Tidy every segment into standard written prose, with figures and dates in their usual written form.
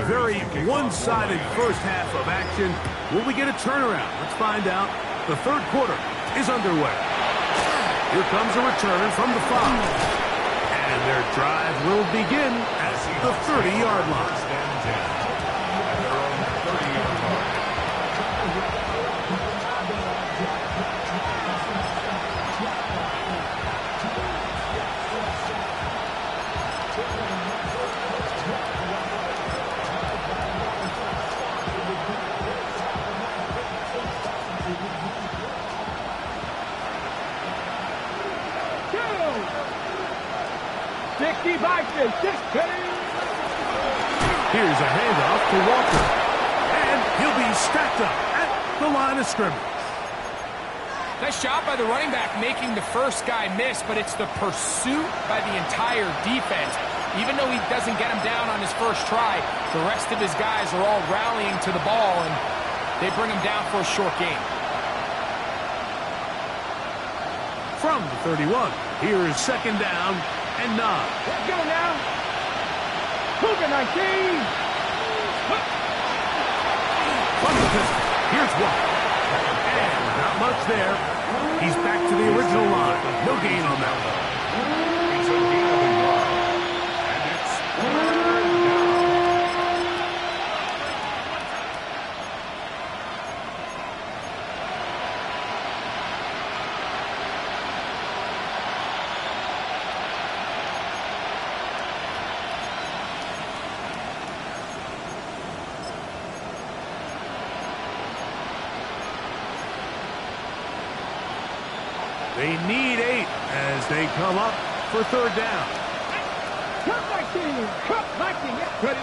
Very one-sided first half of action. Will we get a turnaround? Let's find out. The third quarter is underway. Here comes a return from the 5. And their drive will begin at the 30-yard line. Here's a handoff to Walker. And he'll be stacked up at the line of scrimmage. Nice job by the running back making the first guy miss, but it's the pursuit by the entire defense. Even though he doesn't get him down on his first try, the rest of his guys are all rallying to the ball, and they bring him down for a short gain. From the 31, here is second down and 9. Let's go now. Cougar 19. From the pistol, here's one. And not much there. He's back to the original line. No gain on that one. He's a gain of the yard. And it's third down. They need 8 as they come up for third down. Cut 19. Cut 19. Yes, ready.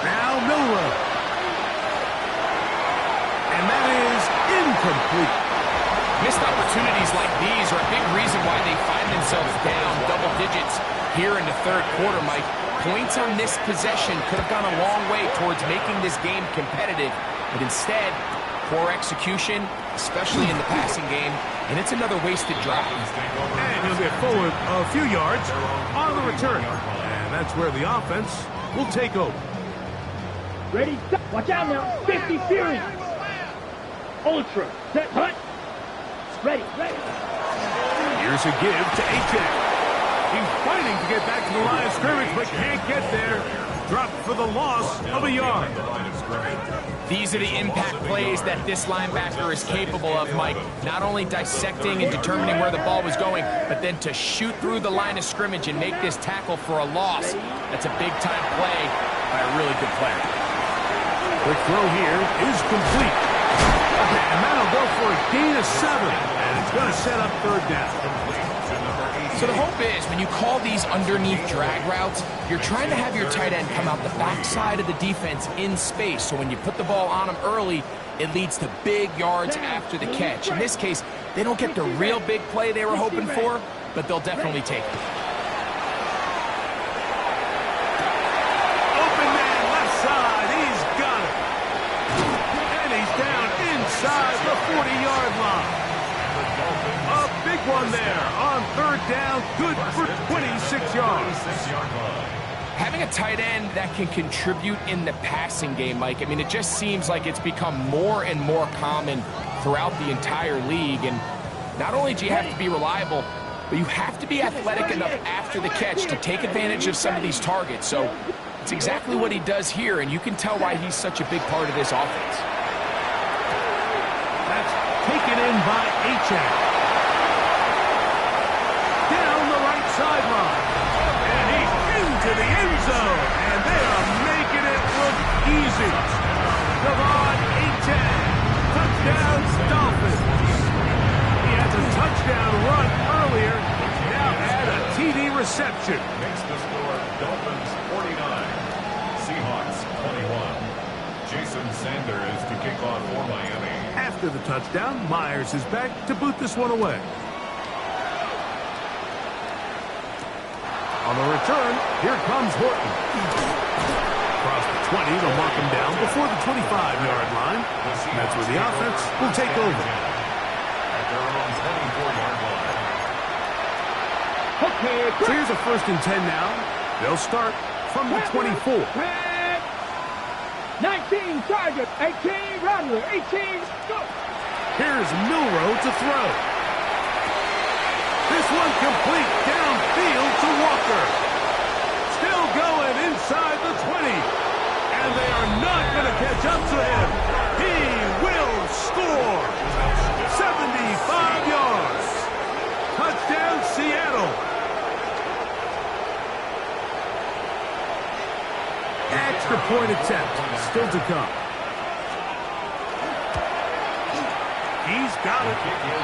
Now Milrow. And that is incomplete. Missed opportunities like these are a big reason why they find themselves down double digits here in the third quarter, Mike. Points on this possession could have gone a long way towards making this game competitive, but instead, poor execution, especially in the passing game, and it's another wasted drive. And he'll get forward a few yards on the return. And that's where the offense will take over. Ready, stop. Watch out now. 50 series. Ultra. Set, hut. Ready, ready. Here's a give to H.A. He's fighting to get back to the line of scrimmage, but can't get there. Dropped for the loss of a yard. These are the impact plays that this linebacker is capable of, Mike. Not only dissecting and determining where the ball was going, but then to shoot through the line of scrimmage and make this tackle for a loss. That's a big-time play by a really good player. Quick throw here is complete. And that'll go for a gain of 7. And it's going to set up third down. So the hope is, when you call these underneath drag routes, you're trying to have your tight end come out the backside of the defense in space. So when you put the ball on him early, it leads to big yards after the catch. In this case, they don't get the real big play they were hoping for, but they'll definitely take it. Open man left side. He's got it. And he's down inside the 40-yard line. A big one there on third down, good for 26 yards. Having a tight end that can contribute in the passing game, Mike, I mean, it just seems like it's become more and more common throughout the entire league. And not only do you have to be reliable, but you have to be athletic enough after the catch to take advantage of some of these targets. So it's exactly what he does here, and you can tell why he's such a big part of this offense. That's taken in by H.A. Down the right sideline. And he's into the end zone. And they are making it look easy. Devon H.A. Touchdown Dolphins. He has a touchdown run earlier. Now add a TD reception. Makes the score Dolphins 49, Seahawks 21. Jason Sanders to kick off for Miami. After the touchdown, Myers is back to boot this one away. On the return, here comes Horton. Across the 20, they'll mark him down before the 25-yard line. And that's where the offense will take over. At their own 24-yard line. So here's a 1st and 10 now. They'll start from the 24. 19, Charger. 18, Rattler. 18, go. Here's Milrow to throw. This one complete downfield to Walker. Still going inside the 20. And they are not going to catch up to him. He will score. 75 yards. Touchdown, Seattle. Extra point attempt still to come. He's got it.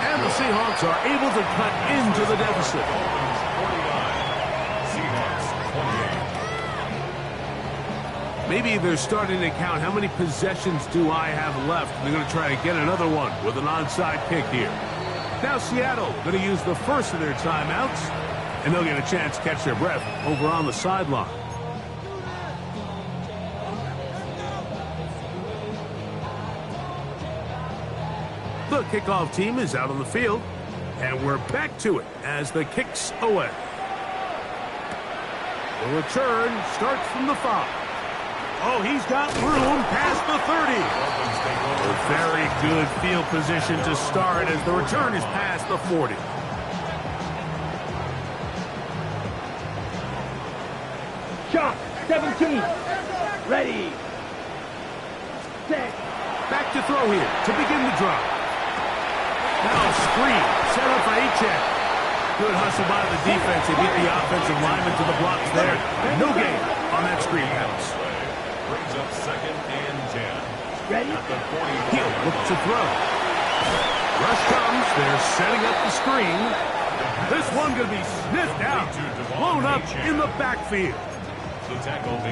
And the Seahawks are able to cut into the deficit. Maybe they're starting to count how many possessions do I have left. They're going to try to get another one with an onside kick here. Now Seattle going to use the first of their timeouts, and they'll get a chance to catch their breath over on the sideline. The kickoff team is out on the field, and we're back to it as the kick's away. The return starts from the 5. Oh, he's got room past the 30. A very good field position to start as the return is past the 40. Shot, 17. Ready. Set. Back to throw here to begin the drive. Now screen, set up for A-check. Good hustle by the defense. They beat the offensive lineman to the blocks there. No gain on that screen pass. Brings up 2nd and 10. Ready. He'll look to throw. Rush comes. They're setting up the screen. This one going to be sniffed out. Blown up in the backfield.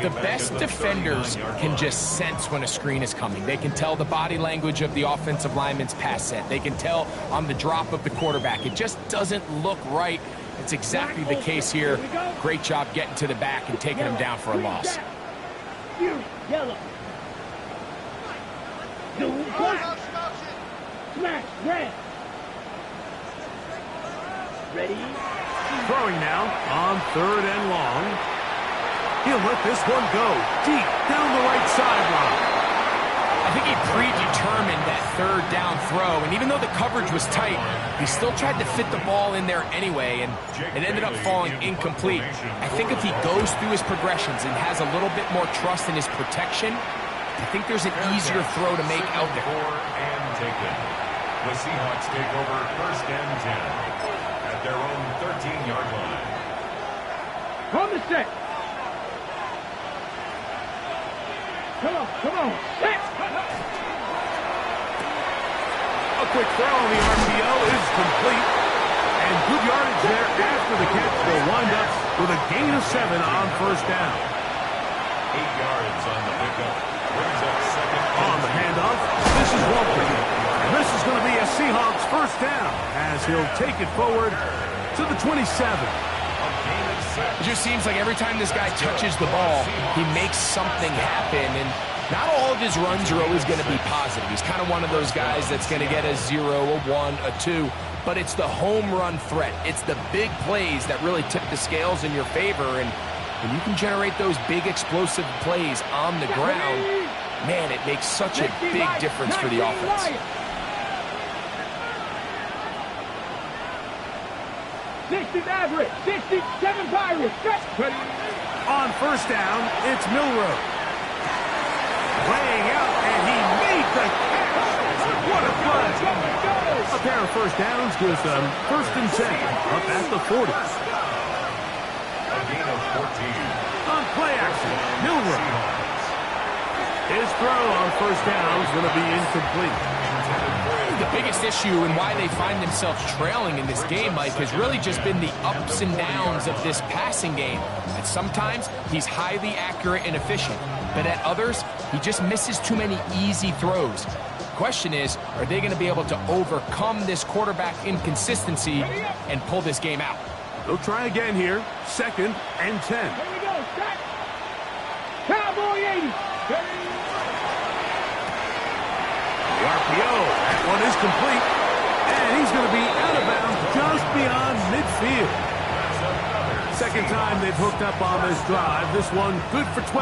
The best defenders can just sense when a screen is coming. They can tell the body language of the offensive lineman's pass set. They can tell on the drop of the quarterback. It just doesn't look right. It's exactly the case here. Great job getting to the back and taking him down for a loss. Yellow. Black. Smash. Red. Ready. Throwing now on 3rd and long. He'll let this one go deep down the right sideline. I think he predetermined that 3rd down throw, and even though the coverage was tight, he still tried to fit the ball in there anyway, and it ended up falling incomplete. I think if he goes through his progressions and has a little bit more trust in his protection, I think there's an easier throw to make out there. And taken. The Seahawks take over 1st and 10 at their own 13-yard line. On the set. Come on. Set. A quick throw on the RPO is complete. And good yardage there after the catch. They'll wind up with a gain of 7 on 1st down. 8 yards on the pickup. Brings up 2nd. On the handoff, this is Walker. And this is going to be a Seahawks 1st down as he'll take it forward to the 27. It just seems like every time this guy touches the ball, he makes something happen, and not all of his runs are always going to be positive. He's kind of one of those guys that's going to get a 0, a 1, a 2, but it's the home run threat. It's the big plays that really tip the scales in your favor, and when you can generate those big explosive plays on the ground, man, it makes such a big difference for the offense. 60 Maverick, 67 Pirates. On 1st down, it's Milrow. Laying out, and he made the catch. What a play. A pair of 1st downs gives them 1st and 10 up at the 40. A gain of 14. On play action, Milrow. His throw on 1st down is going to be incomplete. The biggest issue and why they find themselves trailing in this game, Mike, has really just been the ups and downs of this passing game. And sometimes he's highly accurate and efficient, but at others, he just misses too many easy throws. The question is, are they going to be able to overcome this quarterback inconsistency and pull this game out? They'll try again here. 2nd and 10. Here we go. Set. Cowboy 80. The RPO, that one is complete, and he's going to be out of bounds just beyond midfield. 2nd time they've hooked up on this drive. This one good for 12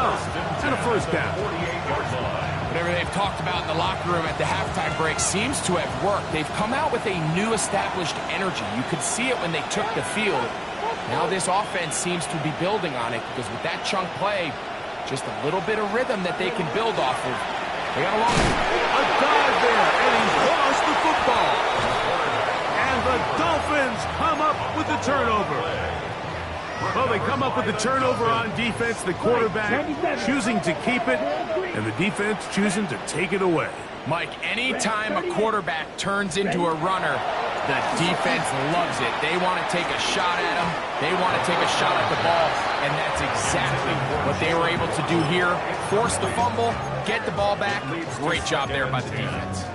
and a 1st down. 48 yards long. Whatever they've talked about in the locker room at the halftime break seems to have worked. They've come out with a new established energy. You could see it when they took the field. Now this offense seems to be building on it because with that chunk play, just a little bit of rhythm that they can build off of. They got a long dive there, and he's lost the football. And the Dolphins come up with the turnover. Well, they come up with the turnover on defense. The quarterback choosing to keep it, and the defense choosing to take it away. Mike, anytime a quarterback turns into a runner, the defense loves it. They want to take a shot at him. They want to take a shot at the ball, and that's exactly what they were able to do here. Force the fumble, get the ball back. Great job there by the defense.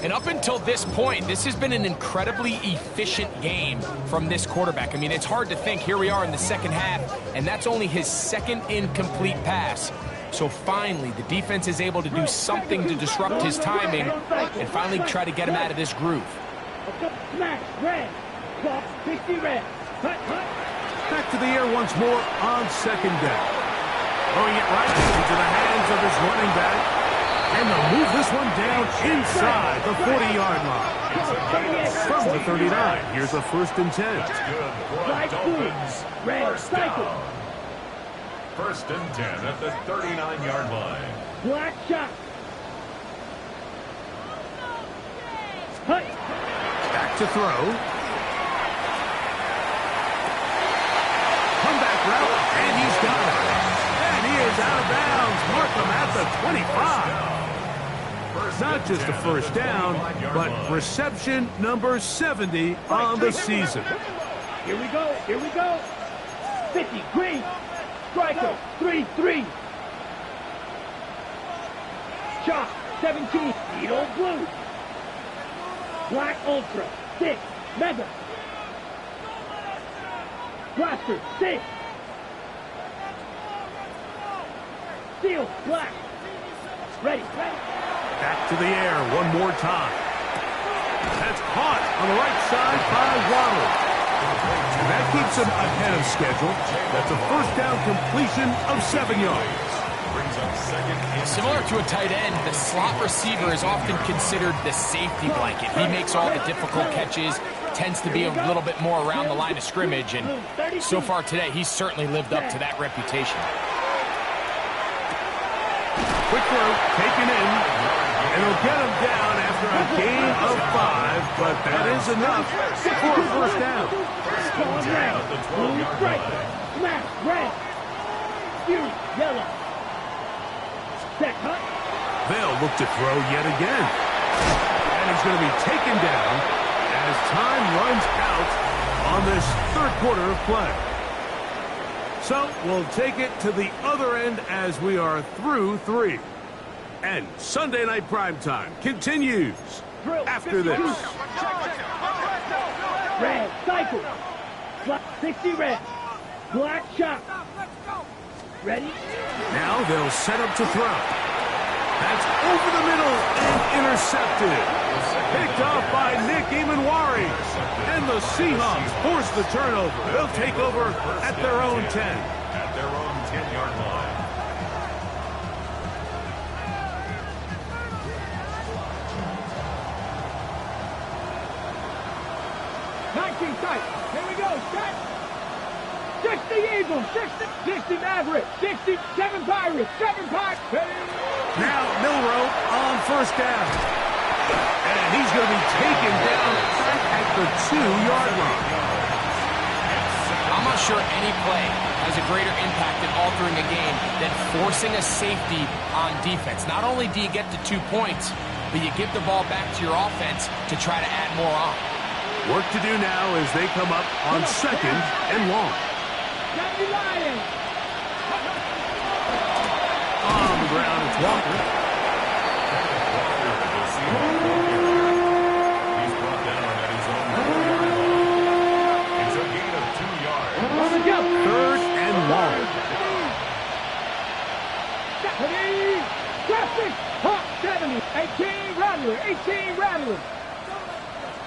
And up until this point, this has been an incredibly efficient game from this quarterback. I mean, it's hard to think. Here we are in the second half, and that's only his second incomplete pass. So finally, the defense is able to do something to disrupt his timing and finally try to get him out of this groove. Smash, red, 60 red, Back to the air once more on second down. Throwing it right into the hands of his running back. And they'll move this one down inside the 40-yard line. From the 39, here's a 1st and 10. Red, cycle. 1st and 10 at the 39-yard line. Black shot. Back to throw. Comeback route, and he's got it. And he is out of bounds. Mark him at the 25. Not just a 1st down, but reception number 70 on the season. Here we go. Here we go. 50, green. Striker, 3-3. Shot, 17. Needle blue. Black Ultra, 6. Mega. Blaster, 6. Steel, black. Ready. Back to the air one more time. That's caught on the right side by Waddle. And that keeps him ahead of schedule. That's a 1st down completion of 7 yards. Similar to a tight end, the slot receiver is often considered the safety blanket. He makes all the difficult catches, tends to be a little bit more around the line of scrimmage, and so far today, he's certainly lived up to that reputation. Quick throw, taken in, and he'll get him down after a gain of 5, but that is enough for a 1st down. Blue striker, smash, red. Fury, yellow. Set, hut. They'll look to throw yet again. And he's going to be taken down as time runs out on this 3rd quarter of play. So we'll take it to the other end as we are through 3. And Sunday Night Primetime continues after this. Red, cycle. 60 red. Black shot. Ready? Now they'll set up to throw. That's over the middle and intercepted. Picked off by Nick Emanwari. And the Seahawks force the turnover. They'll take over at their own 10. At their own 10-yard line. Tight. Here we go. Set. 60 Eagles. 60 Mavericks. 67 Pirates. 7 Pirates. Now Milroe on 1st down. And he's going to be taken down back at the 2-yard line. I'm not sure any play has a greater impact in altering a game than forcing a safety on defense. Not only do you get the 2 points, but you give the ball back to your offense to try to add more on. Work to do now as they come up on 2nd and long. On the ground, it's Walker. He's brought down at his own 4-yard line. It's a gain of 2 yards. 3rd and long. Traffic. Hawk 70. 18 Rattler. 18 Rattler.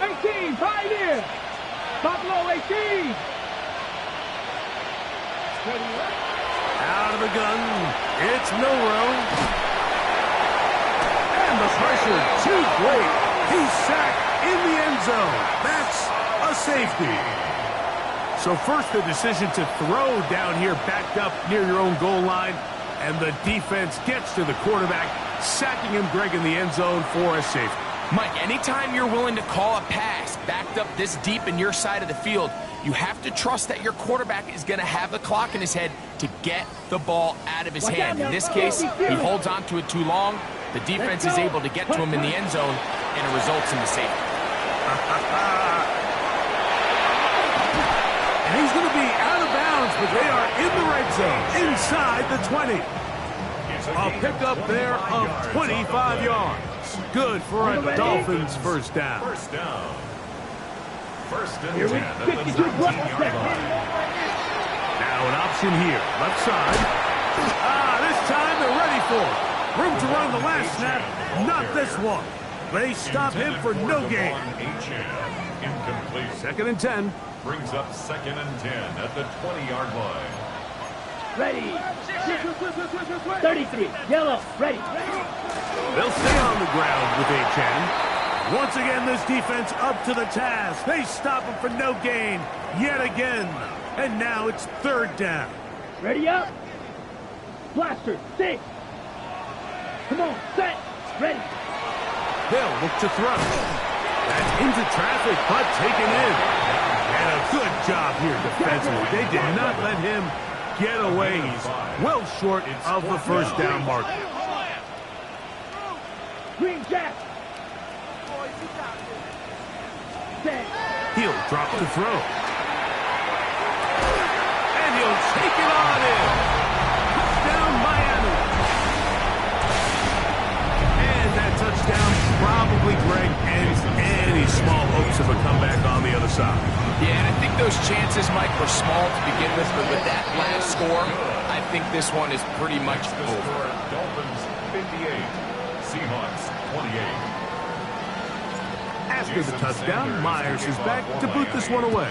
18, Pioneer! Buffalo 18! Out of the gun, it's Milroe. the pressure too great. He's sacked in the end zone. That's a safety. So first the decision to throw down here backed up near your own goal line. And the defense gets to the quarterback, sacking him, Greg, in the end zone for a safety. Mike, anytime you're willing to call a pass backed up this deep in your side of the field, you have to trust that your quarterback is going to have the clock in his head to get the ball out of his hand. In this case, he holds on to it too long. The defense is able to get to him in the end zone, and it results in the safety. And he's going to be out of bounds, but they are in the red zone, inside the 20. A pickup there of 25 yards. Good for a Dolphins first down. First down. First and 10 Here we at the 19-yard line. Now an option here, left side. This time they're ready for it. Room to run the last snap, not this one. They stop him for no gain. Incomplete. Second and 10. Brings up second and 10 at the 20-yard line. Ready. 33. Yellow. Ready. They'll stay on the ground with Achan. Once again, this defense up to the task. They stop him for no gain yet again. And now it's third down. Ready up. Blaster. 6. Come on. Set. Ready. They'll look to throw. That's into traffic, but taken in. And a good job here defensively. They did not let him get away. He's well short of the first down mark. Green Jack. Set. He'll drop the throw. And he'll take it on in. Touchdown, Miami. And that touchdown probably, Greg, ends any small hopes of a comeback on the other side. Yeah, and I think those chances, Mike, were small to begin with, but with that last score, I think this one is pretty much over. Dolphins 58, Seahawks 28. After the touchdown, Myers is back to boot this one away.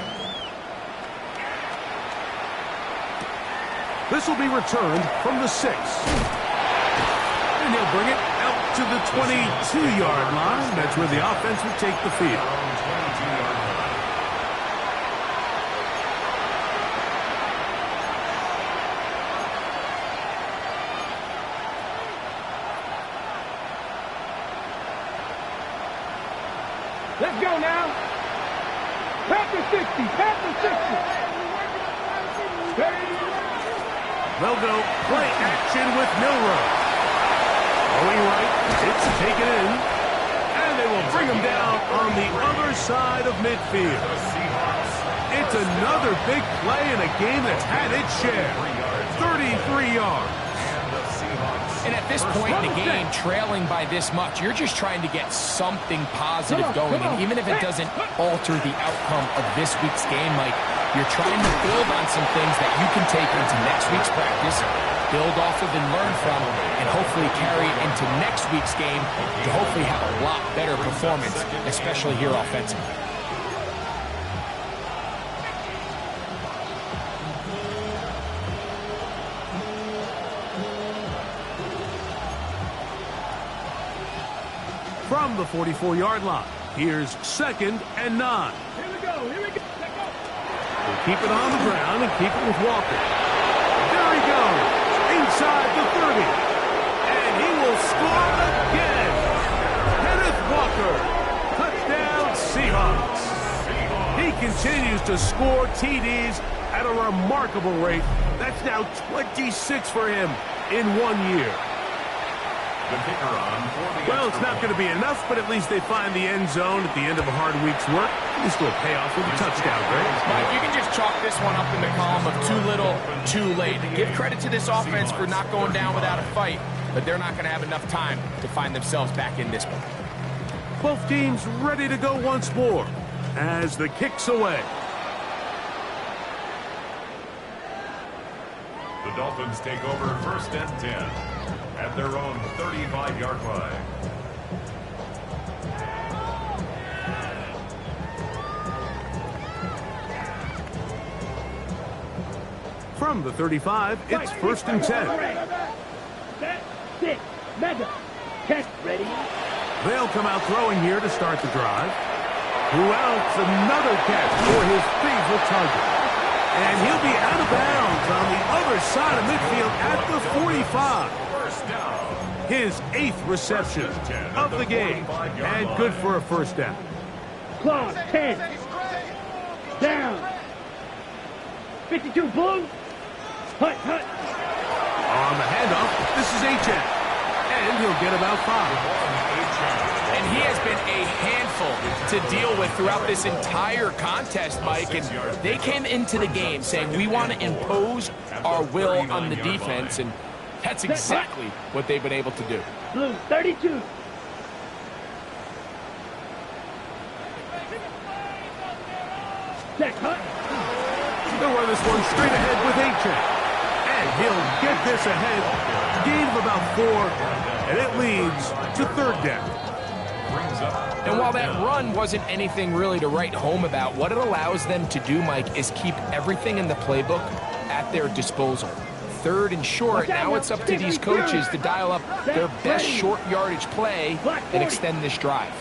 This will be returned from the 6. And he'll bring it out to the 22-yard line. That's where the offense will take the field. Let's go now. Panther 60. Panther 60. They'll go play action with Milrow. Going right, it's taken in. And they will bring him down on the other side of midfield. It's another big play in a game that's had its share. 33 yards. And at this point in the game, trailing by this much, you're just trying to get something positive going. And even if it doesn't alter the outcome of this week's game, Mike, you're trying to build on some things that you can take into next week's practice, build off of and learn from, and hopefully carry it into next week's game to hopefully have a lot better performance, especially here offensively. From the 44-yard line, here's second and 9. Here we go. Here we go. We'll keep it on the ground and keep it with Walker. There he goes, inside the 30. And he will score again. Kenneth Walker, touchdown Seahawks. He continues to score TDs at a remarkable rate. That's now 26 for him in 1 year. The kicker on for the Well, it's not going to be enough, but at least they find the end zone at the end of a hard week's work. This will pay off with a touchdown, Greg. Mike, you can just chalk this one up in the column of too little, too late. Give credit to this offense for not going down without a fight, but they're not going to have enough time to find themselves back in this one. Both teams ready to go once more as the kick's away. The Dolphins take over first and 10 at their own 35-yard line. From the 35, it's first and 10. Set. 6. Mega. Catch, ready. They'll come out throwing here to start the drive. Who else? Another catch for his favorite target. And he'll be out of bounds on the other side of midfield at the 45. First down. His 8th reception of the game. And good for a first down. Clock, 10. Down. 52 blue. Hut, hut. On the handoff, this is H.N. And he'll get about 5. And he has been a handful to deal with throughout this entire contest, Mike. And they came into the game saying, we want to impose our will on the defense. And that's exactly what they've been able to do. Blue, 32. Check, hut. They'll run this one straight ahead with H.N. And he'll get this ahead. Gain of about 4. And it leads to third down. And while that run wasn't anything really to write home about, what it allows them to do, Mike, is keep everything in the playbook at their disposal. Third and short, now it's up to these coaches to dial up their best short yardage play and extend this drive.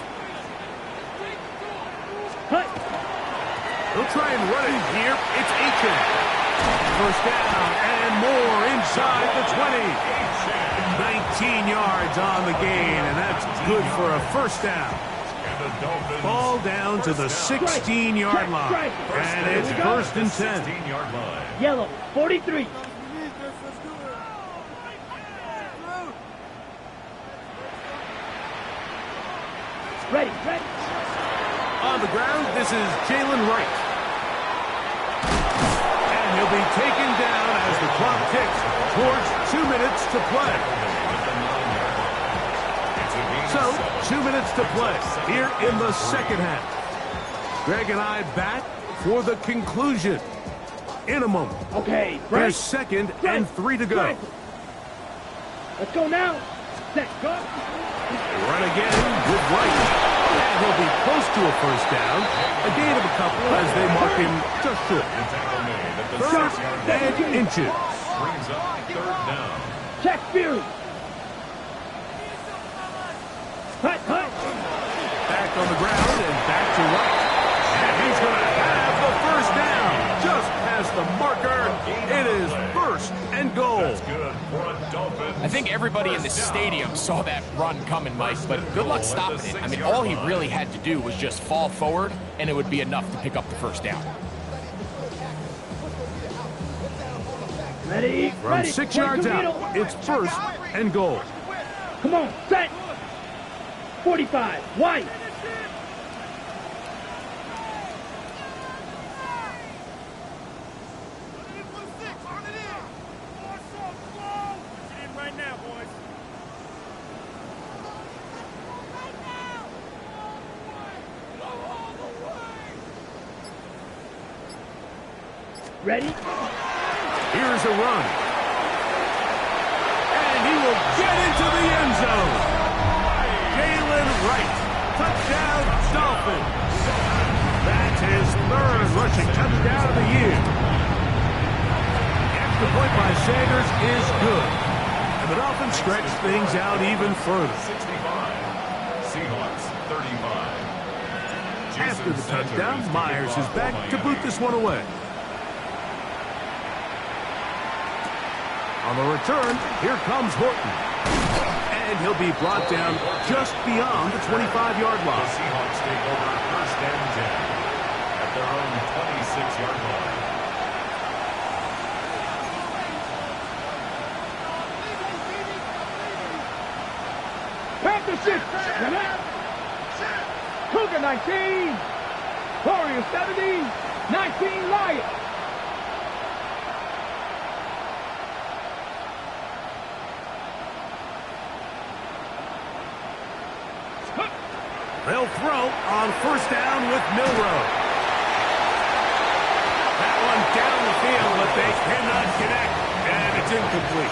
They'll try and run it here. It's H.N. First down and more inside the 20. 19 yards on the gain, and that's good for a first down. Ball down to the 16-yard line, and it's first and 10. Yellow, 43. Ready, ready. On the ground, this is Jalen Wright. And he'll be taken down as the clock ticks towards 2 minutes to play. So, 2 minutes to play here in the second half. Greg and I back for the conclusion in a moment. Okay, Here's second and 3 to go. Let's go now. Set, go. Run again with Wright. And he'll be close to a first down. A gain of a couple as they mark him just short. Third and inches. Brings up third down. Check Fury. Hut, hut. Back on the ground and back to Wright. And he's going to have the first down. Just past the marker. It is first and goal. That's good for a Dolphins. I think everybody in the stadium saw that run coming, Mike, but good luck stopping it. I mean, all he really had to do was just fall forward, and it would be enough to pick up the first down. Ready, From ready. 6 yards out, it's first and goal. Come on, set. 45, White. Ready? Here's a run. And he will get into the end zone. Jalen Wright. Touchdown, Dolphins. That's his third rushing touchdown of the year. The extra point by Sanders is good. And the Dolphins stretch things out even further. 65. Seahawks 35. After the touchdown, Myers is back to boot this one away. On the return, here comes Horton. And he'll be brought down just beyond the 25-yard The line. Seahawks take over first and 10 at their own 26-yard line. Panther 6. Cougar 19. Warrior 70. 19 Lion. They'll throw on first down with Milroe. That one down the field, but they cannot connect, and it's incomplete.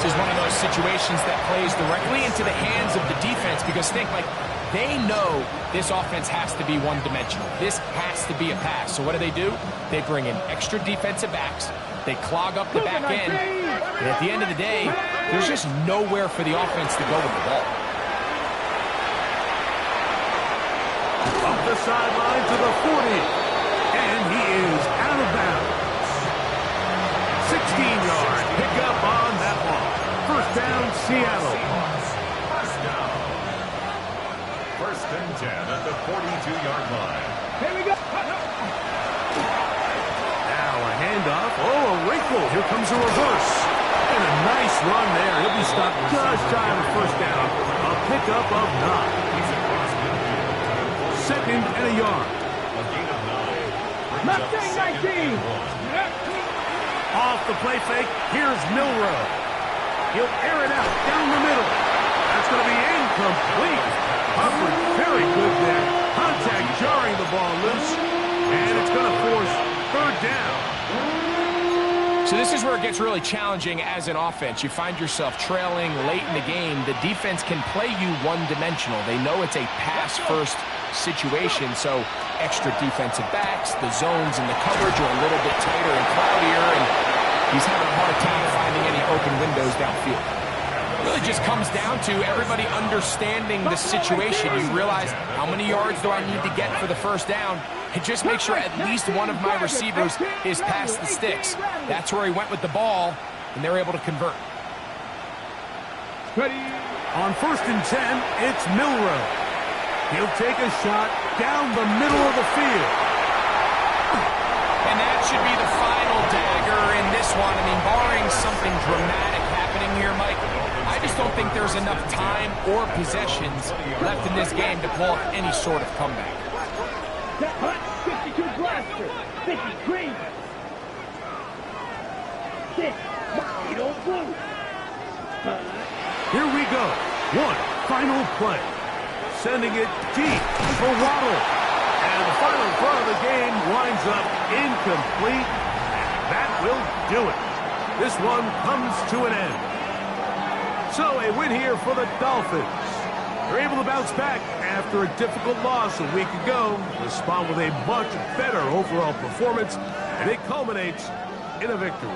This is one of those situations that plays directly into the hands of the defense because think, like, they know this offense has to be one-dimensional. This has to be a pass. So what do? They bring in extra defensive backs. They clog up the back end. And at the end of the day, there's just nowhere for the offense to go with the ball. Up the sideline to the 40. And he is out of bounds. 16-yard pickup on that one. First down, Seattle. First and 10 at the 42-yard line. Here we go. Now a handoff. Oh, a wrinkle. Here comes a reverse. And a nice run there. He'll be stopped just shy of the first down. A pickup of 9. Second and a yard. A gain of 9. Mustang 19. Off the play fake. Here's Milrow. He'll air it out down the middle. That's going to be incomplete. Hubbard very good there. Contact jarring the ball loose. And it's going to force third down. So this is where it gets really challenging as an offense. You find yourself trailing late in the game. The defense can play you one-dimensional. They know it's a pass-first situation, so extra defensive backs, the zones and the coverage are a little bit tighter and cloudier, and he's having a hard time finding any open windows downfield. It really just comes down to everybody understanding the situation. You realize, how many yards do I need to get for the first down? And just make sure at least one of my receivers is past the sticks. That's where he went with the ball, and they're able to convert. On first and 10, it's Milrow. He'll take a shot down the middle of the field. And that should be the final dagger in this one. I mean, barring something dramatic happening here, Mike, I just don't think there's enough time or possessions left in this game to pull off any sort of comeback. That hut, 52 blaster, 53. 6, you don't move. Here we go. One final play. Sending it deep for Waddle. And the final throw of the game winds up incomplete. And that will do it. This one comes to an end. So a win here for the Dolphins. They're able to bounce back after a difficult loss a week ago. Respond with a much better overall performance. And it culminates in a victory.